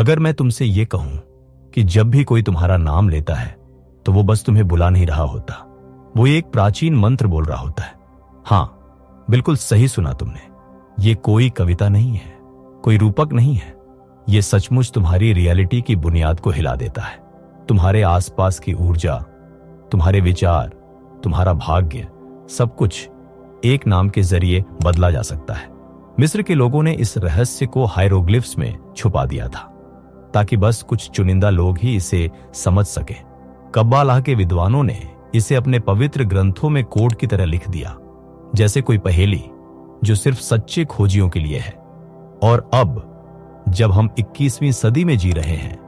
अगर मैं तुमसे ये कहूं कि जब भी कोई तुम्हारा नाम लेता है तो वो बस तुम्हें बुला नहीं रहा होता, वो एक प्राचीन मंत्र बोल रहा होता है। हाँ, बिल्कुल सही सुना तुमने। ये कोई कविता नहीं है, कोई रूपक नहीं है। ये सचमुच तुम्हारी रियलिटी की बुनियाद को हिला देता है। तुम्हारे आसपास की ऊर्जा, तुम्हारे विचार, तुम्हारा भाग्य, सब कुछ एक नाम के जरिए बदला जा सकता है। मिस्र के लोगों ने इस रहस्य को हायरोग्लिफ्स में छुपा दिया था ताकि बस कुछ चुनिंदा लोग ही इसे समझ सके। कब्बालाह के विद्वानों ने इसे अपने पवित्र ग्रंथों में कोड की तरह लिख दिया, जैसे कोई पहेली जो सिर्फ सच्चे खोजियों के लिए है। और अब जब हम 21वीं सदी में जी रहे हैं,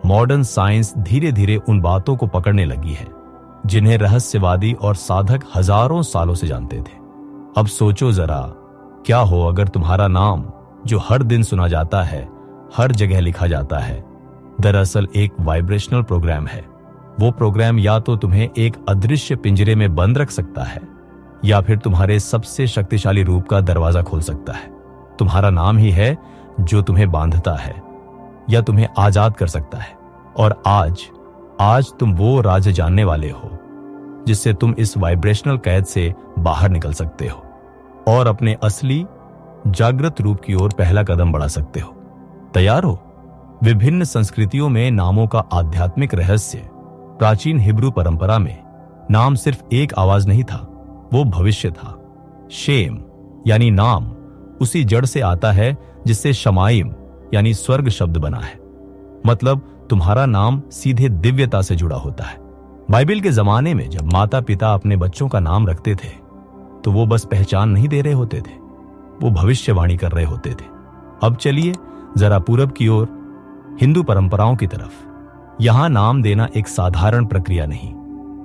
मॉडर्न साइंस धीरे धीरे उन बातों को पकड़ने लगी है जिन्हें रहस्यवादी और साधक हजारों सालों से जानते थे। अब सोचो जरा, क्या हो अगर तुम्हारा नाम जो हर दिन सुना जाता है, हर जगह लिखा जाता है, दरअसल एक वाइब्रेशनल प्रोग्राम है। वो प्रोग्राम या तो तुम्हें एक अदृश्य पिंजरे में बंद रख सकता है या फिर तुम्हारे सबसे शक्तिशाली रूप का दरवाजा खोल सकता है। तुम्हारा नाम ही है जो तुम्हें बांधता है या तुम्हें आजाद कर सकता है। और आज तुम वो राज जानने वाले हो जिससे तुम इस वाइब्रेशनल कैद से बाहर निकल सकते हो और अपने असली जागृत रूप की ओर पहला कदम बढ़ा सकते हो। तैयार हो? विभिन्न संस्कृतियों में नामों का आध्यात्मिक रहस्य। प्राचीन हिब्रू परंपरा में नाम सिर्फ एक आवाज नहीं था, वो भविष्य था। शेम यानी नाम उसी जड़ से आता है जिससे शमाइम यानी स्वर्ग शब्द बना है। मतलब तुम्हारा नाम सीधे दिव्यता से जुड़ा होता है। बाइबल के जमाने में जब माता पिता अपने बच्चों का नाम रखते थे तो वो बस पहचान नहीं दे रहे होते थे, वो भविष्यवाणी कर रहे होते थे। अब चलिए जरा पूरब की ओर, हिंदू परंपराओं की तरफ। यहां नाम देना एक साधारण प्रक्रिया नहीं,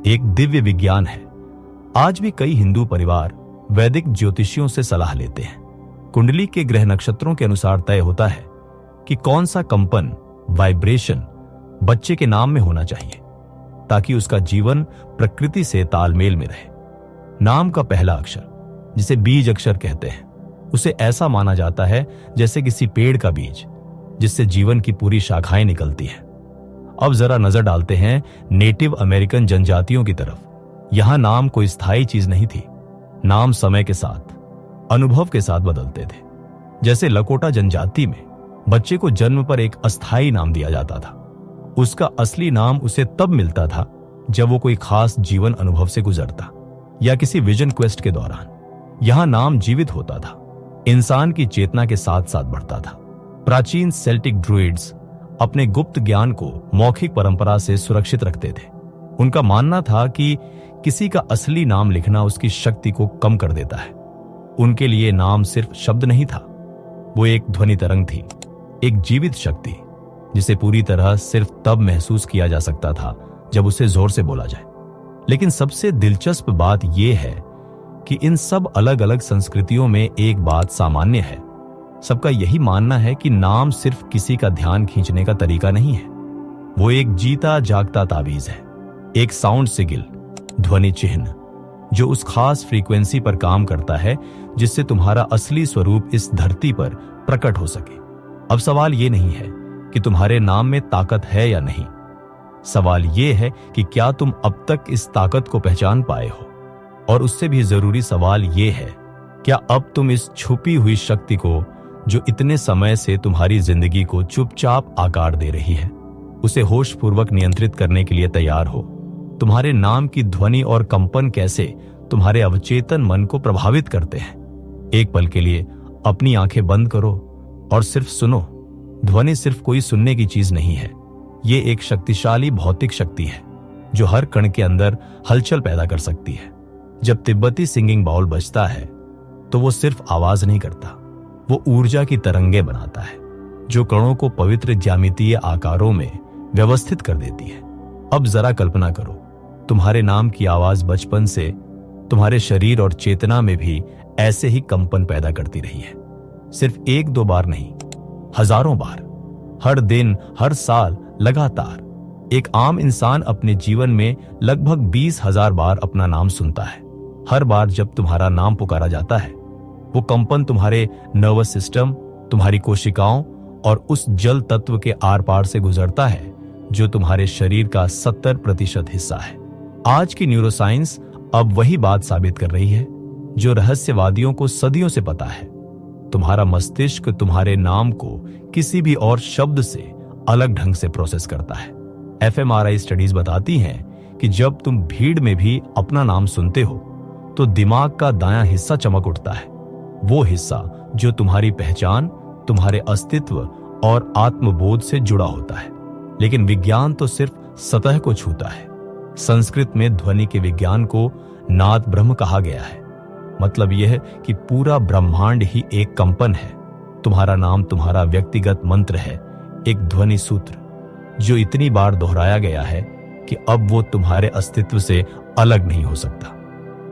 एक दिव्य विज्ञान है। आज भी कई हिंदू परिवार वैदिक ज्योतिषियों से सलाह लेते हैं। कुंडली के ग्रह नक्षत्रों के अनुसार तय होता है कि कौन सा कंपन, वाइब्रेशन बच्चे के नाम में होना चाहिए ताकि उसका जीवन प्रकृति से तालमेल में रहे। नाम का पहला अक्षर, जिसे बीज अक्षर कहते हैं, उसे ऐसा माना जाता है जैसे किसी पेड़ का बीज जिससे जीवन की पूरी शाखाएं निकलती हैं। अब जरा नजर डालते हैं नेटिव अमेरिकन जनजातियों की तरफ। यहां नाम कोई स्थायी चीज नहीं थी। नाम समय के साथ, अनुभव के साथ बदलते थे। जैसे लकोटा जनजाति में बच्चे को जन्म पर एक अस्थायी नाम दिया जाता था। उसका असली नाम उसे तब मिलता था जब वो कोई खास जीवन अनुभव से गुजरता या किसी विजन क्वेस्ट के दौरान। यहां नाम जीवित होता था, इंसान की चेतना के साथ साथ बढ़ता था। प्राचीन सेल्टिक ड्रूइड्स अपने गुप्त ज्ञान को मौखिक परंपरा से सुरक्षित रखते थे। उनका मानना था कि किसी का असली नाम लिखना उसकी शक्ति को कम कर देता है। उनके लिए नाम सिर्फ शब्द नहीं था, वो एक ध्वनि तरंग थी, एक जीवित शक्ति जिसे पूरी तरह सिर्फ तब महसूस किया जा सकता था जब उसे जोर से बोला जाए। लेकिन सबसे दिलचस्प बात यह है कि इन सब अलग अलग संस्कृतियों में एक बात सामान्य है। सबका यही मानना है कि नाम सिर्फ किसी का ध्यान खींचने का तरीका नहीं है, वो एक जीता जागता ताबीज है, एक साउंड सिग्नल, ध्वनि चिन्ह जो उस खास फ्रीक्वेंसी पर काम करता है जिससे तुम्हारा असली स्वरूप इस धरती पर प्रकट हो सके। अब सवाल ये नहीं है कि तुम्हारे नाम में ताकत है या नहीं, सवाल ये है कि क्या तुम अब तक इस ताकत को पहचान पाए हो। और उससे भी जरूरी सवाल ये है, क्या अब तुम इस छुपी हुई शक्ति को जो इतने समय से तुम्हारी जिंदगी को चुपचाप आकार दे रही है, उसे होशपूर्वक नियंत्रित करने के लिए तैयार हो। तुम्हारे नाम की ध्वनि और कंपन कैसे तुम्हारे अवचेतन मन को प्रभावित करते हैं। एक पल के लिए अपनी आंखें बंद करो और सिर्फ सुनो। ध्वनि सिर्फ कोई सुनने की चीज नहीं है, ये एक शक्तिशाली भौतिक शक्ति है जो हर कण के अंदर हलचल पैदा कर सकती है। जब तिब्बती सिंगिंग बाउल बजता है तो वो सिर्फ आवाज नहीं करता, वो ऊर्जा की तरंगे बनाता है जो कणों को पवित्र ज्यामितीय आकारों में व्यवस्थित कर देती है। अब जरा कल्पना करो, तुम्हारे नाम की आवाज बचपन से तुम्हारे शरीर और चेतना में भी ऐसे ही कंपन पैदा करती रही है। सिर्फ एक दो बार नहीं, हजारों बार, हर दिन, हर साल, लगातार। एक आम इंसान अपने जीवन में लगभग 20,000 बार अपना नाम सुनता है। हर बार जब तुम्हारा नाम पुकारा जाता है, वो कंपन तुम्हारे नर्वस सिस्टम, तुम्हारी कोशिकाओं और उस जल तत्व के आर पार से गुजरता है जो तुम्हारे शरीर का 70% हिस्सा है। आज की न्यूरोसाइंस अब वही बात साबित कर रही है जो रहस्यवादियों को सदियों से पता है। तुम्हारा मस्तिष्क तुम्हारे नाम को किसी भी और शब्द से अलग ढंग से प्रोसेस करता है। एफएमआरआई स्टडीज बताती हैं कि जब तुम भीड़ में भी अपना नाम सुनते हो तो दिमाग का दायां हिस्सा चमक उठता है, वो हिस्सा जो तुम्हारी पहचान, तुम्हारे अस्तित्व और आत्मबोध से जुड़ा होता है। लेकिन विज्ञान तो सिर्फ सतह को छूता है। संस्कृत में ध्वनि के विज्ञान को नाद ब्रह्म कहा गया है। मतलब यह कि पूरा ब्रह्मांड ही एक कंपन है। तुम्हारा नाम तुम्हारा व्यक्तिगत मंत्र है, एक ध्वनि सूत्र जो इतनी बार दोहराया गया है कि अब वो तुम्हारे अस्तित्व से अलग नहीं हो सकता।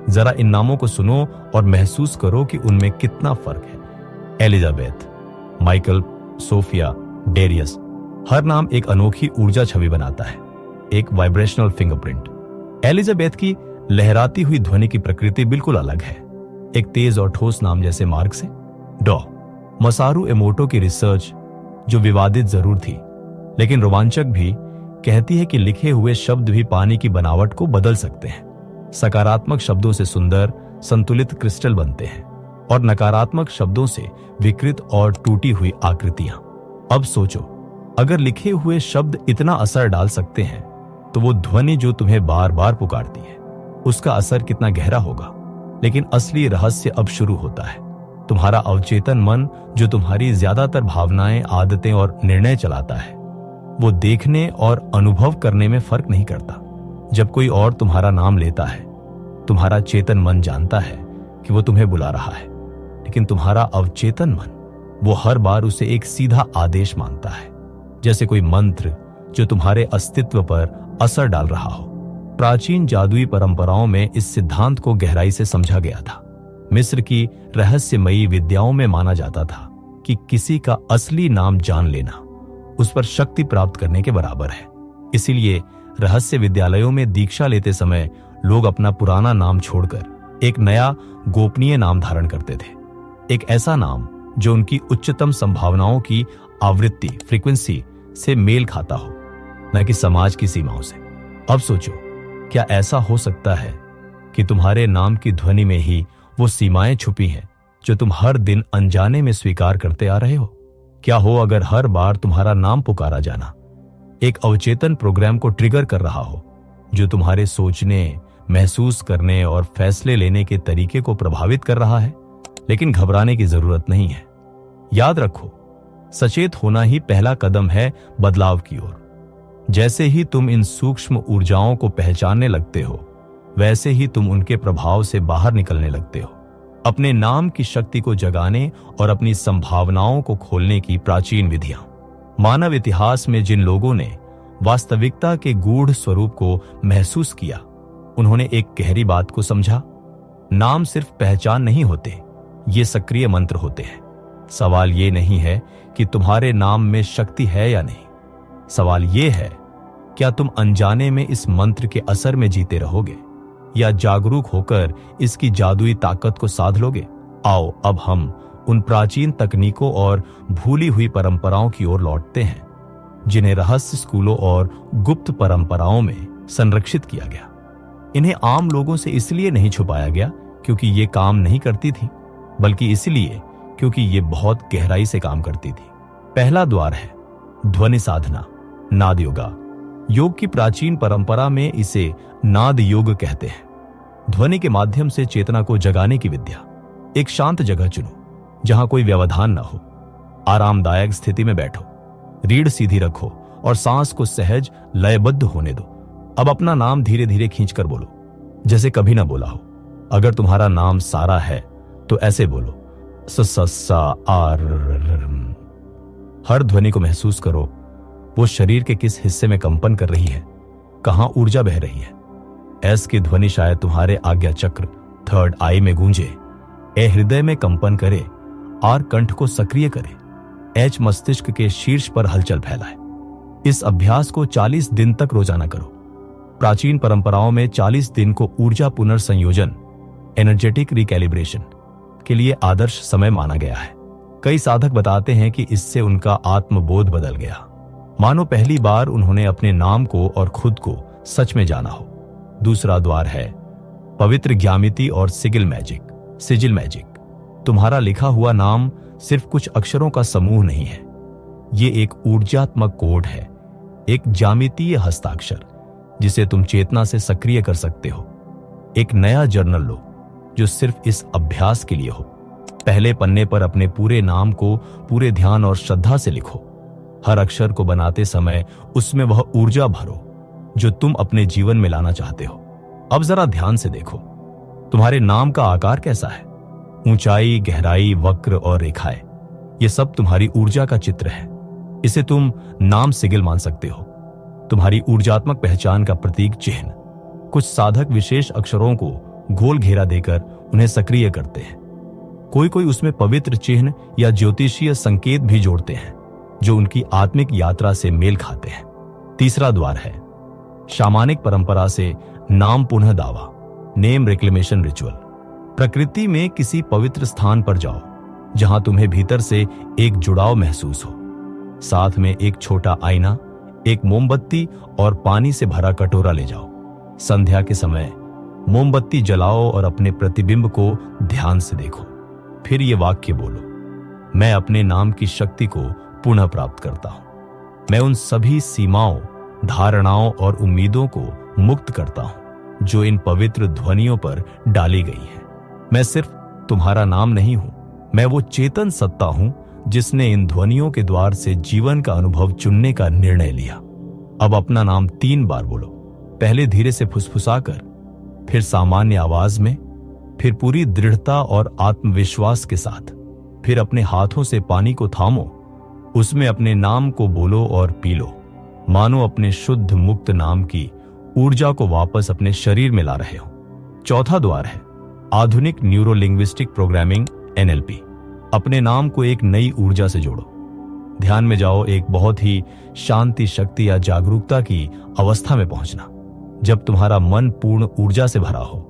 जरा इन नामों को सुनो और महसूस करो कि उनमें कितना फर्क है। एलिजाबेथ, माइकल, सोफिया, डेरियस, हर नाम एक अनोखी ऊर्जा छवि बनाता है, एक वाइब्रेशनल फिंगरप्रिंट। एलिजाबेथ की लहराती हुई ध्वनि की प्रकृति बिल्कुल अलग है, एक तेज और ठोस नाम जैसे मार्ग से। डॉ मसारू एमोटो की रिसर्च, जो विवादित जरूर थी लेकिन रोमांचक भी, कहती है कि लिखे हुए शब्द भी पानी की बनावट को बदल सकते हैं। सकारात्मक शब्दों से सुंदर, संतुलित क्रिस्टल बनते हैं और नकारात्मक शब्दों से विकृत और टूटी हुई आकृतियां। अब सोचो, अगर लिखे हुए शब्द इतना असर डाल सकते हैं तो वो ध्वनि जो तुम्हें बार बार पुकारती है, उसका असर कितना गहरा होगा। लेकिन असली रहस्य अब शुरू होता है। तुम्हारा अवचेतन मन, जो तुम्हारी ज्यादातर भावनाएं, आदतें और निर्णय चलाता है, वो देखने और अनुभव करने में फर्क नहीं करता। जब कोई और तुम्हारा नाम लेता है, तुम्हारा चेतन मन जानता है कि वो तुम्हें बुला रहा है, लेकिन तुम्हारा अवचेतन मन वो हर बार उसे एक सीधा आदेश मानता है, जैसे कोई मंत्र जो तुम्हारे अस्तित्व पर असर डाल रहा हो। प्राचीन जादुई परंपराओं में इस सिद्धांत को गहराई से समझा गया था। मिस्र की रहस्यमयी विद्याओं में माना जाता था कि किसी का असली नाम जान लेना उस पर शक्ति प्राप्त करने के बराबर है। इसीलिए रहस्य विद्यालयों में दीक्षा लेते समय लोग अपना पुराना नाम छोड़कर एक नया गोपनीय नाम धारण करते थे, एक ऐसा नाम जो उनकी उच्चतम संभावनाओं की आवृत्ति, फ्रीक्वेंसी से मेल खाता हो, न कि समाज की सीमाओं से। अब सोचो, क्या ऐसा हो सकता है कि तुम्हारे नाम की ध्वनि में ही वो सीमाएं छुपी हैं जो तुम हर दिन अनजाने में स्वीकार करते आ रहे हो? क्या हो अगर हर बार तुम्हारा नाम पुकारा जाना एक अवचेतन प्रोग्राम को ट्रिगर कर रहा हो, जो तुम्हारे सोचने, महसूस करने और फैसले लेने के तरीके को प्रभावित कर रहा है? लेकिन घबराने की जरूरत नहीं है। याद रखो, सचेत होना ही पहला कदम है बदलाव की ओर। जैसे ही तुम इन सूक्ष्म ऊर्जाओं को पहचानने लगते हो, वैसे ही तुम उनके प्रभाव से बाहर निकलने लगते हो। अपने नाम की शक्ति को जगाने और अपनी संभावनाओं को खोलने की प्राचीन विधियां। मानव इतिहास में जिन लोगों ने वास्तविकता के गूढ़ स्वरूप को महसूस किया, उन्होंने एक गहरी बात को समझा। नाम सिर्फ पहचान नहीं होते, ये सक्रिय मंत्र होते हैं। सवाल ये नहीं है कि तुम्हारे नाम में शक्ति है या नहीं, सवाल ये है, क्या तुम अनजाने में इस मंत्र के असर में जीते रहोगे या जागरूक होकर इसकी जादुई ताकत को साध लोगे? आओ अब हम उन प्राचीन तकनीकों और भूली हुई परंपराओं की ओर लौटते हैं जिन्हें रहस्य स्कूलों और गुप्त परंपराओं में संरक्षित किया गया। इन्हें आम लोगों से इसलिए नहीं छुपाया गया क्योंकि ये काम नहीं करती थी, बल्कि इसलिए क्योंकि ये बहुत गहराई से काम करती थी। पहला द्वार है ध्वनि साधना, नाद योगा। योग की प्राचीन परंपरा में इसे नाद योग कहते हैं। ध्वनि के माध्यम से चेतना को जगाने की विद्या। एक शांत जगह चुनो जहां कोई व्यवधान न हो। आरामदायक स्थिति में बैठो, रीढ़ सीधी रखो और सांस को सहज लयबद्ध होने दो। अब अपना नाम धीरे धीरे खींचकर बोलो, जैसे कभी ना बोला हो। अगर तुम्हारा नाम सारा है तो ऐसे बोलो, सा आर। हर ध्वनि को महसूस करो, वो शरीर के किस हिस्से में कंपन कर रही है, कहां ऊर्जा बह रही है। एस की ध्वनि शायद तुम्हारे आज्ञा चक्र, थर्ड आई में गूंजे, ए हृदय में कंपन करे, आर कंठ को सक्रिय करे, एच मस्तिष्क के शीर्ष पर हलचल फैलाए। इस अभ्यास को 40 दिन तक रोजाना करो। प्राचीन परंपराओं में 40 दिन को ऊर्जा पुनर्संयोजन, एनर्जेटिक रिकैलिब्रेशन के लिए आदर्श समय माना गया है। कई साधक बताते हैं कि इससे उनका आत्मबोध बदल गया, मानो पहली बार उन्होंने अपने नाम को और खुद को सच में जाना हो। दूसरा द्वार है पवित्र ज्यामिति और सिजिल मैजिक। तुम्हारा लिखा हुआ नाम सिर्फ कुछ अक्षरों का समूह नहीं है, ये एक ऊर्जात्मक कोड है, एक ज्यामितीय हस्ताक्षर जिसे तुम चेतना से सक्रिय कर सकते हो। एक नया जर्नल लो जो सिर्फ इस अभ्यास के लिए हो। पहले पन्ने पर अपने पूरे नाम को पूरे ध्यान और श्रद्धा से लिखो। हर अक्षर को बनाते समय उसमें वह ऊर्जा भरो जो तुम अपने जीवन में लाना चाहते हो। अब जरा ध्यान से देखो, तुम्हारे नाम का आकार कैसा है? ऊंचाई, गहराई, वक्र और रेखाएं, ये सब तुम्हारी ऊर्जा का चित्र है। इसे तुम नाम सिगिल मान सकते हो, तुम्हारी ऊर्जात्मक पहचान का प्रतीक चिन्ह। कुछ साधक विशेष अक्षरों को गोल घेरा देकर उन्हें सक्रिय करते हैं। कोई उसमें पवित्र चिन्ह या ज्योतिषीय संकेत भी जोड़ते हैं जो उनकी आत्मिक यात्रा से मेल खाते हैं। तीसरा द्वार है शामानिक परंपरा से नाम पुनः दावा, नेम रिक्लेमेशन रिचुअल। प्रकृति में किसी पवित्र स्थान पर जाओ जहां तुम्हें भीतर से एक जुड़ाव महसूस हो। साथ में एक छोटा आईना, एक मोमबत्ती और पानी से भरा कटोरा ले जाओ। संध्या के समय मोमबत्ती जलाओ और अपने प्रतिबिंब को ध्यान से देखो। फिर ये वाक्य बोलो, मैं अपने नाम की शक्ति को पुनः प्राप्त करता हूं। मैं उन सभी सीमाओं, धारणाओं और उम्मीदों को मुक्त करता हूं जो इन पवित्र ध्वनियों पर डाली गई है। मैं सिर्फ तुम्हारा नाम नहीं हूं, मैं वो चेतन सत्ता हूं जिसने इन ध्वनियों के द्वार से जीवन का अनुभव चुनने का निर्णय लिया। अब अपना नाम 3 बार बोलो, पहले धीरे से फुसफुसाकर, फिर सामान्य आवाज में, फिर पूरी दृढ़ता और आत्मविश्वास के साथ। फिर अपने हाथों से पानी को थामो, उसमें अपने नाम को बोलो और पी लो, मानो अपने शुद्ध मुक्त नाम की ऊर्जा को वापस अपने शरीर में ला रहे हो। चौथा द्वार है आधुनिक न्यूरो लिंग्विस्टिक प्रोग्रामिंग NLP। अपने नाम को एक नई ऊर्जा से जोड़ो। ध्यान में जाओ, एक बहुत ही शांति, शक्ति या जागरूकता की अवस्था में पहुंचना। जब तुम्हारा मन पूर्ण ऊर्जा से भरा हो,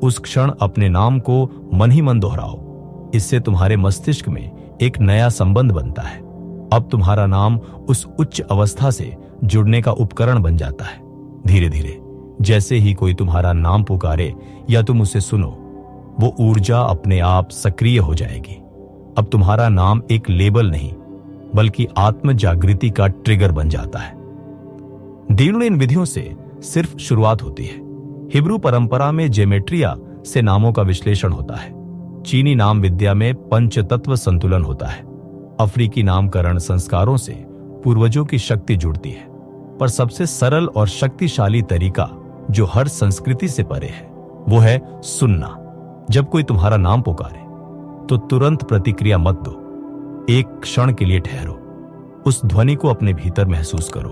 उस क्षण अपने नाम को मन ही मन दोहराओ। इससे तुम्हारे मस्तिष्क में एक नया संबंध बनता है। अब तुम्हारा नाम उस उच्च अवस्था से जुड़ने का उपकरण बन जाता है। धीरे धीरे जैसे ही कोई तुम्हारा नाम पुकारे या तुम उसे सुनो, वो ऊर्जा अपने आप सक्रिय हो जाएगी। अब तुम्हारा नाम एक लेबल नहीं बल्कि आत्म जागृति का ट्रिगर बन जाता है। दीनों इन विधियों से सिर्फ शुरुआत होती है। हिब्रू परंपरा में जेमेट्रिया से नामों का विश्लेषण होता है। चीनी नाम विद्या में पंचतत्व संतुलन होता है। अफ्रीकी नामकरण संस्कारों से पूर्वजों की शक्ति जुड़ती है। पर सबसे सरल और शक्तिशाली तरीका जो हर संस्कृति से परे है वो है सुनना। जब कोई तुम्हारा नाम पुकारे तो तुरंत प्रतिक्रिया मत दो, एक क्षण के लिए ठहरो, उस ध्वनि को अपने भीतर महसूस करो।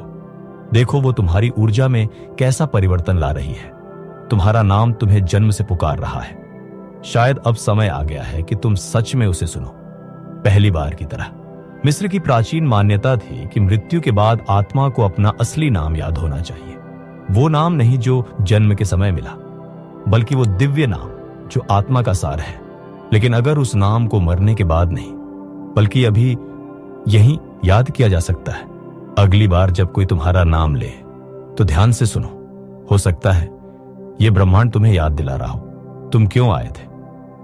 देखो वो तुम्हारी ऊर्जा में कैसा परिवर्तन ला रही है। तुम्हारा नाम तुम्हें जन्म से पुकार रहा है। शायद अब समय आ गया है कि तुम सच में उसे सुनो, पहली बार की तरह। मिस्र की प्राचीन मान्यता थी कि मृत्यु के बाद आत्मा को अपना असली नाम याद होना चाहिए। वो नाम नहीं जो जन्म के समय मिला, बल्कि वो दिव्य नाम जो आत्मा का सार है। लेकिन अगर उस नाम को मरने के बाद नहीं बल्कि अभी यहीं याद किया जा सकता है, अगली बार जब कोई तुम्हारा नाम ले तो ध्यान से सुनो। हो सकता है ये ब्रह्मांड तुम्हें याद दिला रहा हो तुम क्यों आए थे।